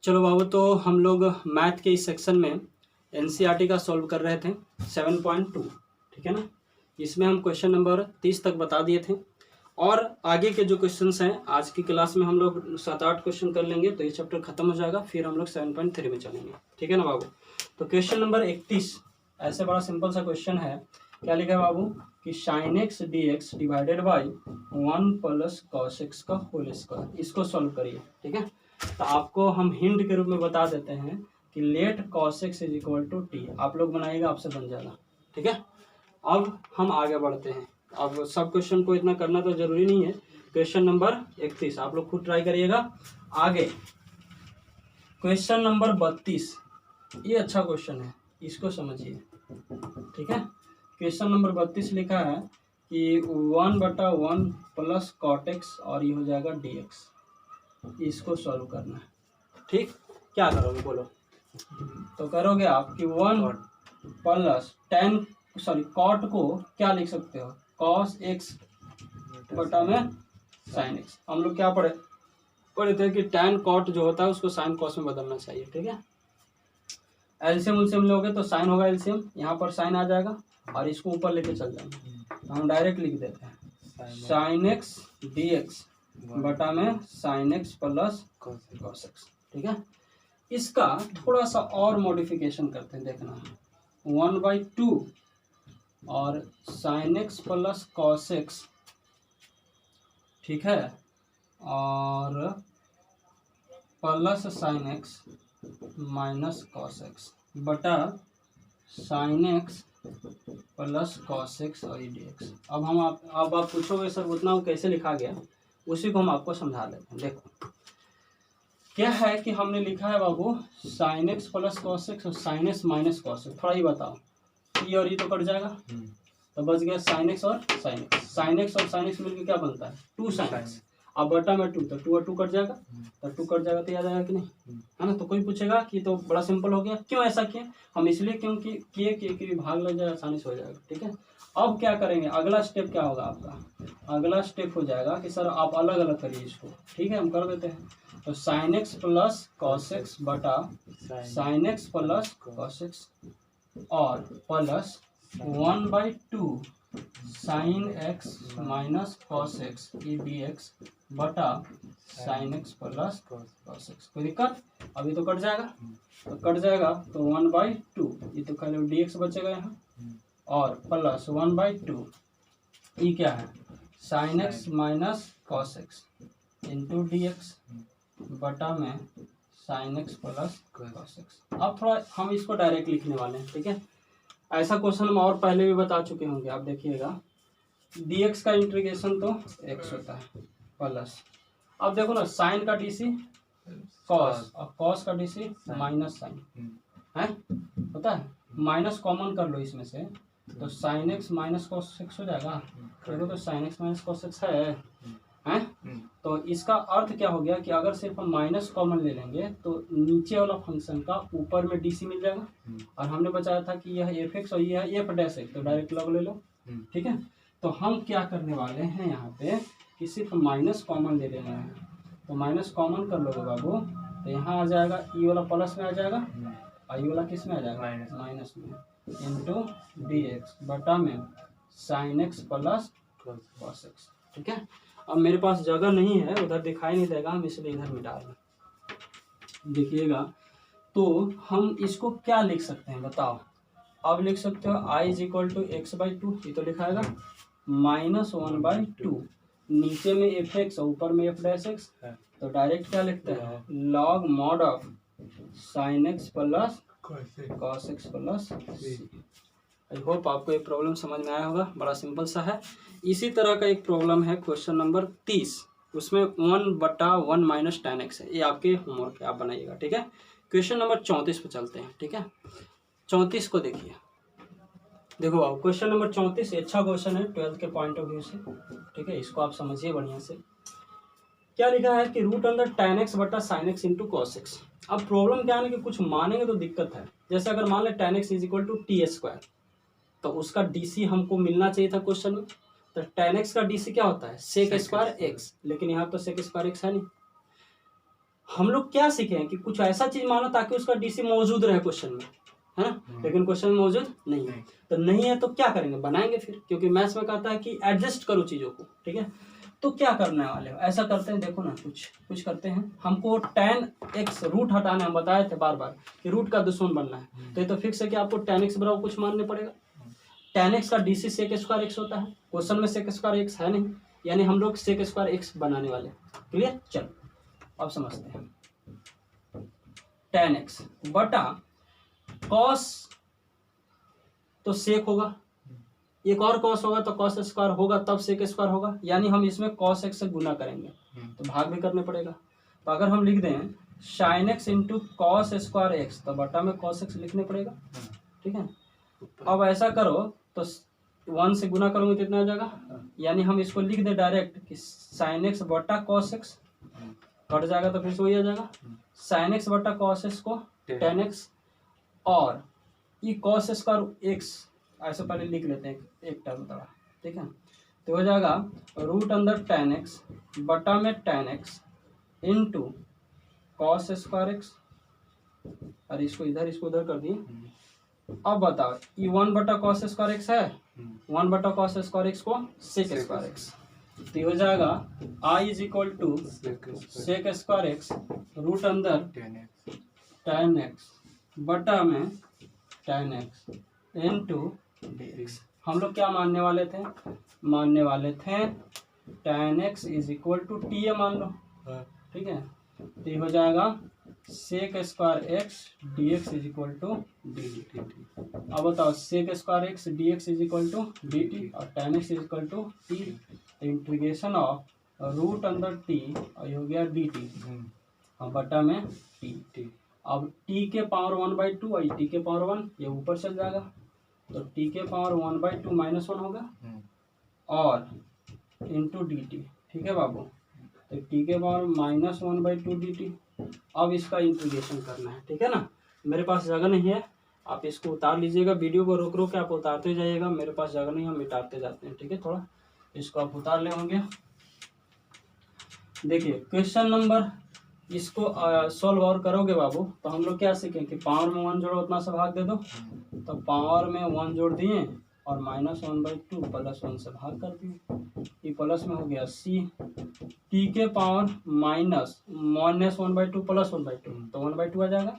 चलो बाबू, तो हम लोग मैथ के इस सेक्शन में एनसीईआरटी का सॉल्व कर रहे थे 7.2, ठीक है ना। इसमें हम क्वेश्चन नंबर 30 तक बता दिए थे और आगे के जो क्वेश्चंस हैं आज की क्लास में हम लोग 7-8 क्वेश्चन कर लेंगे तो ये चैप्टर खत्म हो जाएगा, फिर हम लोग 7.3 में चलेंगे, ठीक है ना बाबू। तो क्वेश्चन नंबर 31 ऐसे बड़ा सिंपल सा क्वेश्चन है। क्या लिखा है बाबू कि sin x dx divided by 1 plus cos x का होल स्क्वायर, इसको सॉल्व करिए, ठीक है। तो आपको हम हिंट के रूप में बता देते हैं कि let cos x is equal to t, आप लोग बनाइएगा आपसे बन जाएगा, ठीक है। अब हम आगे बढ़ते हैं। अब सब क्वेश्चन को इतना करना तो जरूरी नहीं है। क्वेश्चन नंबर 31 आप लोग खुद ट्राई करिएगा। आगे क्वेश्चन नंबर 32, ये अच्छा क्वेश्चन है, इसको समझिए, ठीक है। क्वेश्चन नंबर 32 लिखा है कि 1/1 प्लस कॉट एक्स और ये हो जाएगा dx, इसको सॉल्व करना है, ठीक। क्या करोगे बोलो? तो करोगे आप कि 1 प्लस कॉट को क्या लिख सकते हो, cos x बटा में sin x। हम लोग क्या पढ़े थे कि tan cot जो होता है उसको sin cos में बदलना चाहिए, ठीक है। एलसीएम उलसीएम लोगे तो साइन होगा एलसीएम, यहाँ पर साइन आ जाएगा और इसको ऊपर लेके चल जाएंगे तो हम डायरेक्ट लिख देते हैं sin x dx बटा में sin x plus cos x, ठीक है। इसका थोड़ा सा और मॉडिफिकेशन करते हैं, देखना 1/2 और sin x plus cos x, ठीक है, और plus sin x minus cos x बटा sin x plus cos x और dx। अब आप पूछोगे सर उतना वो कैसे लिखा गया, उसी को हम आपको समझा देते हैं। देखो क्या है कि हमने लिखा है बाबू sin x plus cos x और sin x minus cos x। थोड़ा ही बताओ, ये और ये तो कट जाएगा तो बच गया sin x और sin x। sin x और sin x मिलकर क्या बनता है 2 sin x, अब बटा में 2 तो 2 और 2 कट जाएगा, तो 2 कट जाएगा तो याद आएगा कि नहीं, है ना। तो कोई पूछेगा कि तो बड़ा सिंपल हो गया, क्यों ऐसा किए हम, इसलिए क्योंकि किए भाग लग जाएगा, आसानी से हो जाएगा, ठीक है। अब क्या करेंगे, अगला स्टेप क्या होगा आपका, अगला स्टेप हो जाएगा कि सर आप अलग अलग करिए इसको, ठीक है, हम कर देते हैं। तो sin x plus cos x बटा sin x plus cos x और plus 1/2 sin x minus cos x dx बटा sin x plus cos x। कोई दिक्कत? अभी तो कट जाएगा, तो कट जाएगा तो 1/2, ये तो खाली dx बचेगा यहाँ, और प्लस 1/2 ये क्या है sin x minus cos x into dx बटा में sin x plus cos x। अब थोड़ा हम इसको डायरेक्ट लिखने वाले हैं, ठीक है। ऐसा क्वेश्चन हम और पहले भी बता चुके होंगे, आप देखिएगा dx का इंटीग्रेशन तो x होता है प्लस, अब देखो ना साइन का डीसी कॉस और कॉस का डीसी माइनस साइन है, होता है, माइनस कॉमन कर लो इसमें से तो sine x minus cos x हो जाएगा। देखो तो sine x minus cos x है, तो इसका अर्थ क्या हो गया कि अगर सिर्फ हम माइनस कॉमन ले लेंगे तो नीचे वाला फंक्शन का ऊपर में डीसी मिल जाएगा, और हमने बताया था कि यह एफ एक्स और यह एफ डैश एक्स, तो डायरेक्ट लॉग ले लो, ठीक है। तो हम क्या करने वाले हैं यहाँ पे कि सिर्फ माइनस कॉमन ले लेना है, तो माइनस कॉमन कर लोगे बाबू तो यहाँ आ जाएगा ई वाला प्लस में आ जाएगा और ई वाला किस में आ जाएगा माइनस में, इंटू डी एक्स बटा में sign x plus cos x, ठीक है। अब मेरे पास जगह नहीं है, उधर दिखाई नहीं देगा, हम इसलिए इधर मिटा रहे हैं, देखिएगा। तो हम इसको क्या लिख सकते हैं बताओ, अब लिख सकते हो i is equal to x/2, ये तो लिखाएगा माइनस 1/2, नीचे में एफ एक्स और ऊपर में एफ डैश एक्स, तो डायरेक्ट क्या लिखते हैं log mod of sine x plus cos x plus c. I hope आपको एक प्रॉब्लम समझ में आया होगा, बड़ा सिंपल सा है। इसी तरह का एक प्रॉब्लम है क्वेश्चन नंबर 30, उसमें 1/1 माइनस tan x है, ये आपके होमवर्क है, आप बनाइएगा, ठीक है। क्वेश्चन नंबर 34 पे चलते हैं, ठीक है। 34 को देखिए, देखो आप क्वेश्चन नंबर 34 अच्छा क्वेश्चन है 12th के पॉइंट ऑफ व्यू से, ठीक है, इसको आप समझिए बढ़िया से। क्या लिखा है कि रूट अंदर tan x बटा sin x into cos x. अब प्रॉब्लम क्या है कि कुछ मानेंगे तो दिक्कत है, जैसे अगर मान ले tan x is equal to t², तो उसका डीसी हमको मिलना चाहिए था क्वेश्चन में, तो tan x का डीसी क्या होता है sec² x, लेकिन यहाँ तो sec² x है नहीं, हम लोग क्या सीखे हैं कि कुछ ऐसा चीज मानो ताकि उसका डीसी मौजूद रहे क्वेश्चन में, है ना, लेकिन क्वेश्चन में मौजूद नहीं है। तो नहीं है तो क्या करेंगे, बनाएंगे फिर, क्योंकि मैथ्स में कहता है कि एडजस्ट करो चीजों को, ठीक है। तो क्या करने वाले हो, ऐसा करते हैं, देखो ना, कुछ करते हैं। हमको tan x रूट हटाना, हम बताए थे बार बार कि रूट का दुश्मन बनना है, तो ये तो फिक्स है कि आपको tan x बराबर कुछ मानने पड़ेगा। tan x का डीसी सेक स्क्वायर x होता है, क्वेश्चन में सेक स्क्वायर x है नहीं, यानी हम लोग सेक स्क्वायर x बनाने वाले। क्लियर, चलो अब समझते हैं। tan x बटा cos, तो सेक होगा, एक और cos होगा तो cos स्क्वायर होगा, तब सेक स्क्वायर होगा, यानी हम इसमें cos x से गुना करेंगे, तो भाग भी करने पड़ेगा। तो अगर हम लिख दें sin x into cos square x, तो बटा में cos x लिखने पड़ेगा, ठीक है। अब ऐसा करो तो 1 से गुना करोगे तो इतना हो जाएगा, यानी हम इसको लिख दे डायरेक्ट कि sin x बटा cos x, कट जाएगा तो फिर से वही आ जाएगा, sin x बटा cos x को tan x, और ये cos स्क्वायर x ऐसे पहले लिख लेते हैं एक टर्म तरह, ठीक है। तो हो जाएगा रूट अंदर tan x बटा में tan x into cos square x, अरे इसको इधर इसको उधर कर दिए। अब बताओ ये 1 बटा कॉस स्क्वायर एक्स है, 1 बटा कॉस स्क्वायर एक्स को सेक स्क्वायर एक्स, तो हो जाएगा I is equal to sec square x root अंदर tan एक्स बटा में tan एक्स इंटू dx। हम लोग क्या मानने वाले थे, मानने वाले थे tan x is equal to t ए मान लो, ठीक है। तो ये हो जाएगा sec square x d x is equal to d t. अब बताओ sec square x d x is equal to d t और tan x is equal to t, integration of root अंदर टी और ये हो गया डी टी और बटा में टी। अब t के पावर 1/2 और t के पावर 1 ये ऊपर चल जाएगा, तो t के पावर 1/2 -1 होगा और इंटू डी टी, ठीक है बाबू। तो t के पावर -1/2 डी टी। अब इसका इंटीग्रेशन करना है, ठीक है ना। मेरे पास जगह नहीं है, आप इसको उतार लीजिएगा, वीडियो को रोक रोक के आप उतारते जाइएगा, मेरे पास जगह नहीं है, हम मिटाते जाते हैं, ठीक है। थोड़ा इसको आप उतार ले होंगे। देखिए क्वेश्चन नंबर, इसको सॉल्व और करोगे बाबू तो हम लोग क्या सीखें कि पावर में 1 जोड़ो उतना सा भाग दे दो, तो पावर में 1 जोड़ दिए और -1/2 +1 से भाग कर दिए, ये प्लस में हो गया c, t के पावर -1/2 +1/2 तो 1/2 आ जाएगा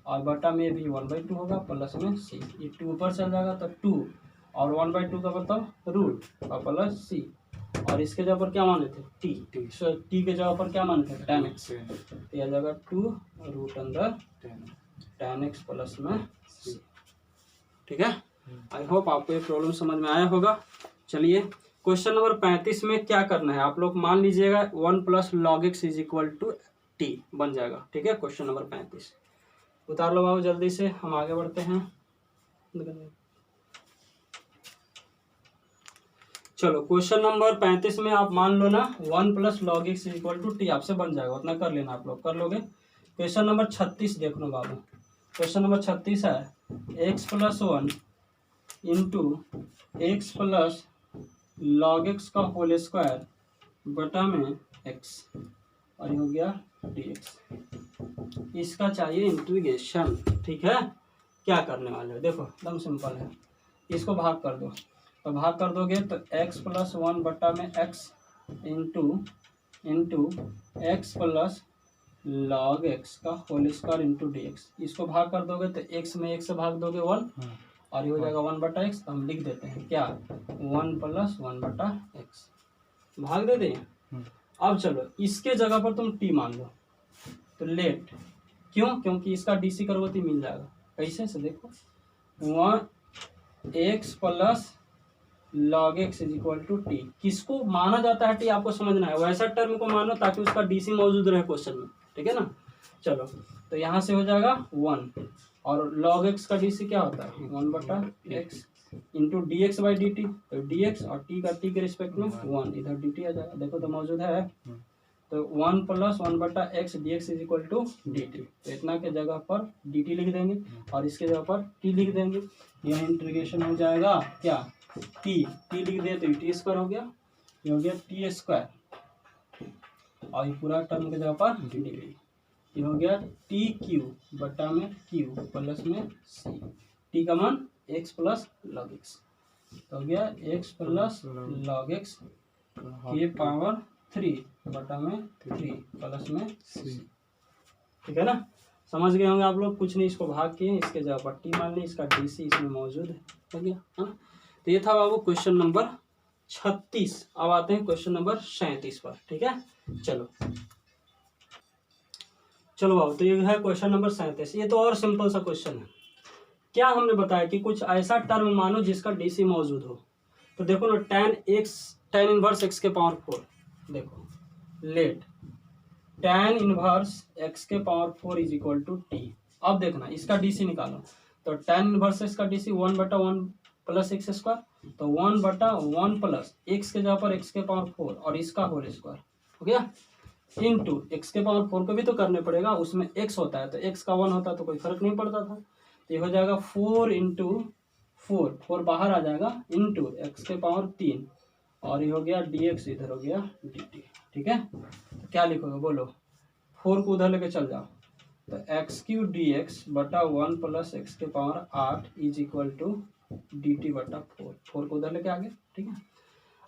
और बटा में भी 1/2 होगा, प्लस में c, ये 2 ऊपर चल जाएगा तो 2 और 1/2 का मतलब रूट और प्लस c, और इसके जगह पर क्या माने थे टी, टी के जगह पर क्या माने थे tan x, यह जगह 2 रूट अंदर tan x प्लस में c, ठीक है। आई होप आपको ये प्रॉब्लम समझ में आया होगा। चलिए क्वेश्चन नंबर 35 में क्या करना है, आप लोग मान लीजिएगा 1 + log x is equal to t बन जाएगा, ठीक है। क्वेश्चन नंबर 35 उतार लो बाबू जल्दी से, हम आगे बढ़ते हैं। चलो क्वेश्चन नंबर 35 में आप मान लो ना 1 + log x is equal to t, आपसे बन जाएगा, उतना कर लेना, आप लोग कर लोगे। क्वेश्चन नंबर 36 देख लो बाबू, क्वेश्चन नंबर 36 है x + 1 into x plus log x का होल स्क्वायर बटा में x और ये हो गया dx। इसका चाहिए इंटीग्रेशन, ठीक है। क्या करने वाले हो, देखो एकदम सिंपल है, इसको भाग कर दो, तो भाग कर दोगे तो x + 1 बटा में x into x plus log x का होल स्क्वायर इंटू dx। इसको भाग कर दोगे तो x में 1 से भाग दोगे 1 और ये हो जाएगा 1/x, तो हम लिख देते हैं क्या 1 + 1/x, भाग दे दें। अब चलो इसके जगह पर तुम t मान लो, तो लेट, क्यों, क्योंकि इसका डीसी करोगे तो मिल जाएगा, कैसे से देखो 1x + log x is equal to t. किसको माना जाता है टी आपको समझना है, वैसा टर्म को मानो ताकि उसका डीसी मौजूद रहे क्वेश्चन में, ठीक है ना। चलो तो यहाँ से हो जाएगा 1 और log x का डीसी क्या होता है 1/x इंटू dx/dt, तो dx और t का t के रिस्पेक्ट में 1, इधर dt आ जाएगा, देखो तो मौजूद है, तो 1 + 1/x dx is equal to dt। तो इतना के जगह पर dt लिख देंगे और इसके जगह पर t लिख देंगे, यह इंटीग्रेशन हो जाएगा क्या t लिख दे तो t स्क्वायर हो गया, ये हो गया t स्क्वायर और ये पूरा टर्म के जगह पर dt। ये हो गया टी क्यू बटा में क्यू प्लस में सी, टी का मान एक्स प्लस लॉग एक्स, तो हो गया एक्स प्लस लॉग एक्स के पावर 3 बटा में 3 प्लस में सी। ठीक है ना, समझ गए होंगे आप लोग। कुछ नहीं, इसको भाग किए, इसके जगह पर टी मान ली, इसका डीसी इसमें मौजूद है, हो गया है ना। तो ये था बाबू क्वेश्चन नंबर 36। अब आते हैं क्वेश्चन नंबर 37 पर। ठीक है, चलो बाबू, तो ये है क्वेश्चन नंबर 37। ये तो और सिंपल सा क्वेश्चन है। क्या हमने बताया कि कुछ ऐसा टर्म मानो जिसका डीसी मौजूद हो। तो देखो ना, tan इनवर्स एक्स के पावर 4, देखो लेट tan इनवर्स एक्स के power 4 is equal to t. अब देखना इसका डीसी निकालो, तो tan इनवर्स एक्स का डीसी 1/1 प्लस एक्स स्क्वायर, तो 1/1 प्लस एक्स के जगह पर एक्स के पावर 4 और इसका होल स्क्वायर हो गया, इनटू एक्स के पावर 4 को भी तो करने पड़ेगा, उसमें एक्स होता है तो एक्स का 1 होता है तो कोई फर्क नहीं पड़ता था। तो ये हो जाएगा 4 इंटू 4 बाहर आ जाएगा, इंटू एक्स के पावर 3 और ये हो गया dx, इधर हो गया dt। ठीक है, तो क्या लिखोगे बोलो, 4 को उधर लेके चल जाओ, तो एक्स क्यू डी एक्स बटा 1 प्लस एक्स के power 8 is equal to dt बटा 4 को उधर लेके आगे। ठीक है,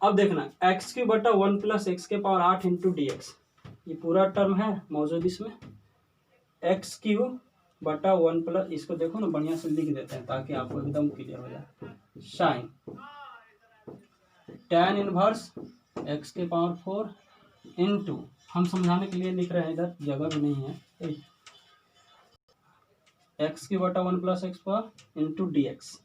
अब देखना एक्स क्यू बटा 1 प्लस एक्स के पावर 8 इंटू डी एक्स, ये पूरा टर्म है मौजूद इसमें, एक्स क्यू बटा 1 प्लस, इसको देखो ना बढ़िया से लिख देते हैं ताकि आपको एकदम क्लियर हो जाए, साइन tan इनवर्स एक्स के पावर 4 इंटू, हम समझाने के लिए लिख रहे हैं, इधर जगह भी नहीं है, एक्स की बटा 1 plus x power into d x,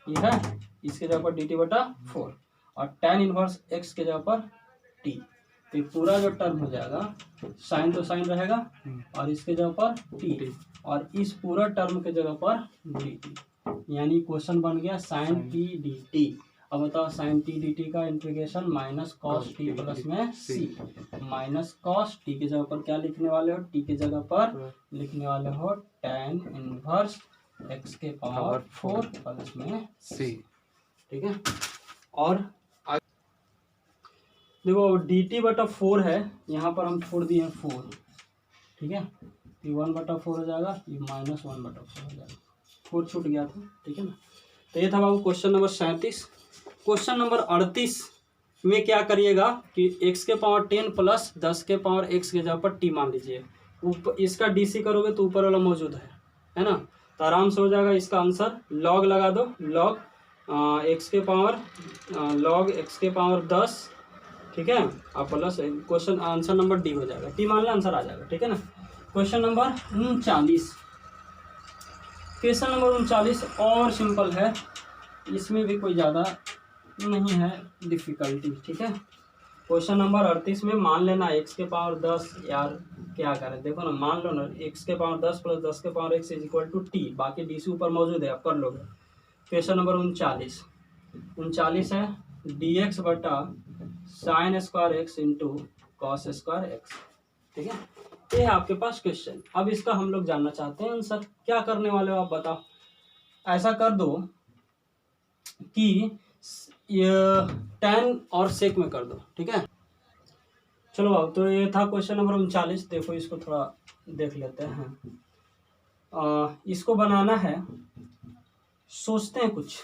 ये है, इसके जगह पर डी टी बटा 4 और tan इनवर्स एक्स के जगह पर टी, तो ये पूरा जो टर्म हो जाएगा, साइन तो साइन रहेगा और इसके जगह पर टी और इस पूरा टर्म के जगह पर डी टी, यानी क्वेश्चन बन गया साइन टी डी टी। अब बताओ साइन टी डी टी का integration minus cos T plus में सी, माइनस कॉस टी की जगह पर क्या लिखने वाले हो, टी की जगह पर लिखने वाले हो tan इनवर्स एक्स के पावर 4 प्लस में सी। ठीक है, और देखो डी टी बटा 4 है, यहाँ पर हम छोड़ दिए 4। ठीक है, ये 1/4 हो जाएगा, ये -1/4 हो जाएगा, 4 छूट गया था। ठीक है ना, तो ये था बाबू क्वेश्चन नंबर 37। क्वेश्चन नंबर 38 में क्या करिएगा कि x के पावर 10 प्लस 10 के पावर x के जगह पर t मान लीजिए, ऊपर इसका डीसी करोगे तो ऊपर वाला मौजूद है ना, तो आराम से हो जाएगा। इसका आंसर लॉग लगा दो, लॉग x के पावर 10, ठीक है, और plus question answer number D हो जाएगा, टी मान लें आंसर आ जाएगा। ठीक है ना, क्वेश्चन नंबर 39, क्वेश्चन नंबर 39 और सिंपल है, इसमें भी कोई ज़्यादा नहीं है डिफिकल्टी। ठीक है, क्वेश्चन नंबर 38 में मान लेना x के पावर 10, यार क्या करें, देखो ना, मान लो ना x के पावर 10 प्लस 10 के power x is equal to t, बाकी डी सी ऊपर मौजूद है, आप कर लोगे। क्वेश्चन नंबर 39 है डी एक्स बटा sign square x into cos square x. ठीक है, ये है आपके पास क्वेश्चन। अब इसका हम लोग जानना चाहते हैं आंसर, क्या करने वाले हो आप बताओ। ऐसा कर दो कि ये tan और सेक में कर दो। ठीक है, चलो अब तो ये था क्वेश्चन नंबर 39। देखो इसको थोड़ा देख लेते हैं, इसको बनाना है, सोचते हैं कुछ।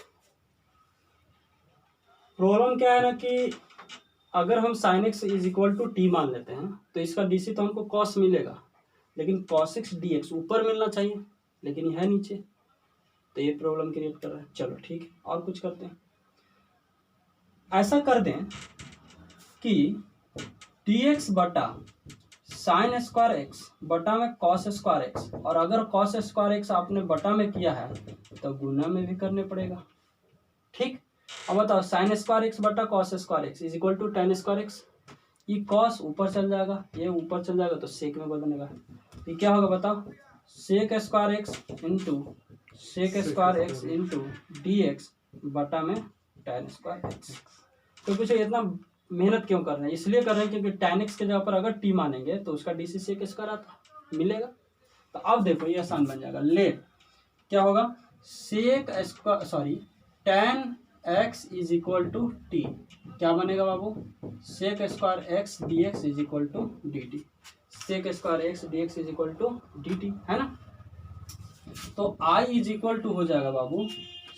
प्रॉब्लम क्या है ना कि अगर हम sine x is equal to t मान लेते हैं तो इसका डीसी तो हमको कॉस मिलेगा, लेकिन कॉस एक्स डी एक्स ऊपर मिलना चाहिए, लेकिन यह है नीचे, तो ये प्रॉब्लम क्रिएट कर रहा है। चलो ठीक है, और कुछ करते हैं, ऐसा कर दें कि डी एक्स बटा साइन स्क्वायर एक्स बटा में कॉस स्क्वायर एक्स, और अगर कॉस स्क्वायर एक्स आपने बटा में किया है तो गुना में भी करने पड़ेगा। ठीक, अब बताओ साइन स्क्वायर एक्स बटा cos square x is equal to tan square x, ये कॉस ऊपर चल जाएगा, ये ऊपर चल जाएगा तो सेक में बदलेगा, तो क्या होगा बताओ, sec square x into d x बटा में tan स्क्वायर एक्स। तो पूछो इतना मेहनत क्यों कर रहे हैं, इसलिए कर रहे हैं क्योंकि tan x के जगह पर अगर t मानेंगे तो उसका डी सी सेक स्क्वायर आता मिलेगा। तो अब देखो ये आसान बन जाएगा, लेट क्या होगा, sec square tan x is equal to t, क्या बनेगा बाबू, sec square x d x is equal to d t, sec square x d x is equal to d t, है ना। तो आई इज इक्वल टू हो जाएगा बाबू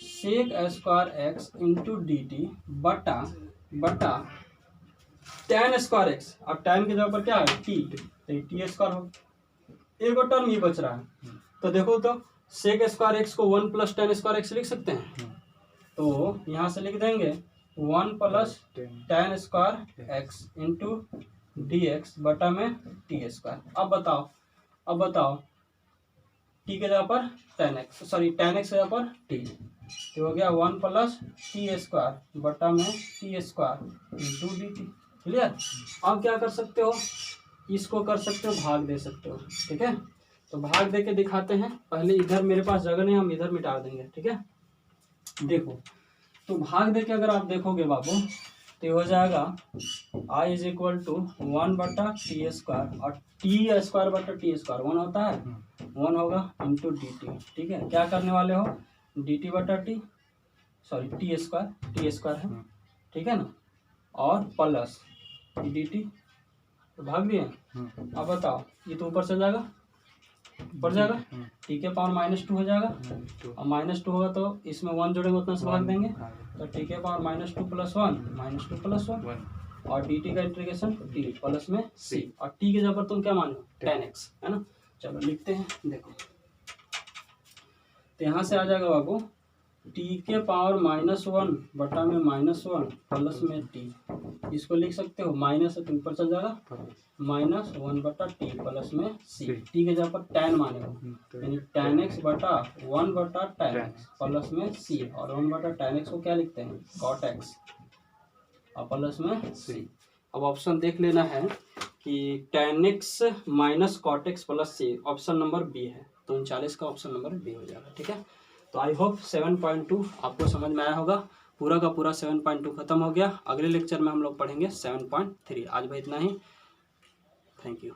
sec square x into d t बटा टेन स्क्वायर एक्स। अब tan की जगह पर क्या है टी, तो टी स्क्वायर हो। एक और टर्म ये बच रहा है, तो देखो तो सेक स्क्वायर एक्स को 1 प्लस टेन स्क्वायर एक्स लिख सकते हैं। तो यहाँ से लिख देंगे 1 plus ten square x into d x बटा में टी स्क्वायर। अब बताओ टी के जगह पर ten x, sorry ten x के जगह पर टी, तो हो गया 1 प्लस टी स्क्वायर बटा में T square into d T. Clear. अब क्या कर सकते हो, इसको कर सकते हो भाग दे सकते हो, ठीक है। तो भाग दे के दिखाते हैं। पहले इधर मेरे पास जगह नहीं, हम इधर मिटा देंगे, ठीक है। देखो तो भाग दे के अगर आप देखोगे बाबू तो हो जाएगा आई इज इक्वल टू 1 बटा टी स्क्वायर, और टी स्क्वायर बटा टी स्क्वायर 1 होता है, 1 होगा इंटू डी टी। ठीक है, क्या करने वाले हो डी टी बटा टी, सॉरी टी स्क्वायर है, ठीक है ना, और प्लस डी टी, तो भाग दिए। अब बताओ ये तो ऊपर चल जाएगा, ऊपर जाएगा, टी के पावर -2 हो जाएगा, और -2 होगा तो इसमें 1 जोड़ेंगे उतना से भाग देंगे, तो टी के पावर -2 + 1 -2 + 1, और डी टी का इंटीग्रेशन टी प्लस में सी, और टी के जगह पर तुम क्या मानो 10x, है ना। चलो लिखते हैं, देखो तो यहाँ से आ जाएगा बाबू टी के पावर -1 बटा में -1 प्लस में टी, इसको लिख सकते हो माइनस है तो ऊपर चल जाएगा, -1 बटा टी प्लस में सी, टी के जगह पर tan माने हो, यानी tan x बटा 1 बटा tan x प्लस में सी, और 1 बटा tan x को क्या लिखते हैं cot x, और प्लस में सी। अब ऑप्शन देख लेना है कि tan x minus cot x plus c, option number b है, तो 39 का ऑप्शन नंबर बी हो जाएगा, ठीक है। तो आई होप 7.2 आपको समझ में आया होगा। पूरा का पूरा 7.2 खत्म हो गया। अगले लेक्चर में हम लोग पढ़ेंगे 7.3। आज भाई इतना ही, थैंक यू।